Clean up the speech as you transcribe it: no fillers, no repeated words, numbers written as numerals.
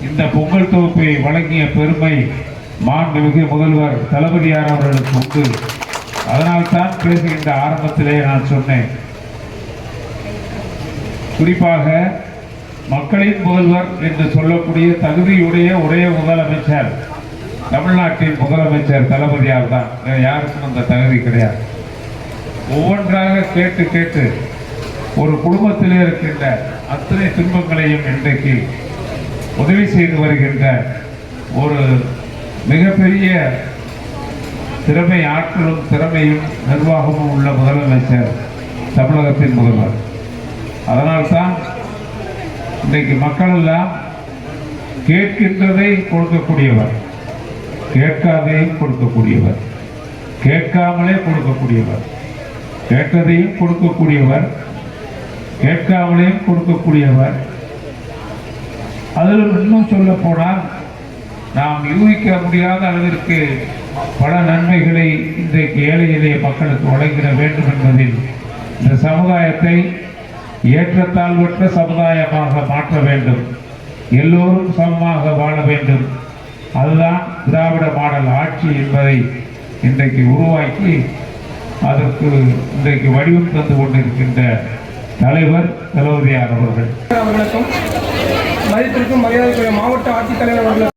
இந்த பொங்கல் தொகுப்பை வழங்கிய பெருமை மாண்புமிகு முதல்வர் தளபதியார் அவர்களுக்கு உண்டு. அதனால்தான் பேசுகின்ற ஆரம்பத்திலே நான் சொன்னேன், குறிப்பாக மக்களின் முதல்வர் என்று சொல்லக்கூடிய தகுதியுடைய ஒரே முதலமைச்சர் தமிழ்நாட்டின் முதலமைச்சர் தளபதியார் தான். யாருக்கும் அந்த தகுதி கிடையாது. ஒவ்வொன்றாக கேட்டு கேட்டு ஒரு குடும்பத்திலே இருக்கின்ற அத்தனை துன்பங்களையும் இன்றைக்கு உதவி செய்து வருகின்ற ஒரு மிகப்பெரிய திறமை, ஆற்றலும் திறமையும் நிர்வாகமும் உள்ள முதலமைச்சர் தமிழகத்தின் முதல்வர். அதனால்தான் இன்றைக்கு மக்கள் எல்லாம் கேட்கின்றதை கொடுக்கக்கூடியவர், கேட்காதையும் கொடுக்கக்கூடியவர், கேட்காமலே கொடுக்கக்கூடியவர், கேட்டதையும் கொடுக்கக்கூடியவர், கேட்காமலேயும் கொடுக்கக்கூடியவர். அதில் இன்னும் சொல்ல போனால் நாம் யூகிக்க முடியாத அளவிற்கு பல நன்மைகளை இன்றைக்கு ஏழை எளிய மக்களுக்கு வழங்கிட வேண்டும் என்பதில் இந்த சமுதாயத்தை ஏற்றத்தாழ்வற்ற சமுதாயமாக மாற்ற வேண்டும். எல்லோரும் சமமாக வாழ வேண்டும். அதுதான் திராவிட மாடல் ஆட்சி என்பதை இன்றைக்கு உருவாக்கி அதற்கு இன்றைக்கு வடிவம் தந்து கொண்டிருக்கின்ற தலைவர் தளபதியார் அவர்களுக்கும் மதிப்பிற்கும் மரியாதைக்குரிய மாவட்ட ஆட்சித்தலைவர் அவர்கள்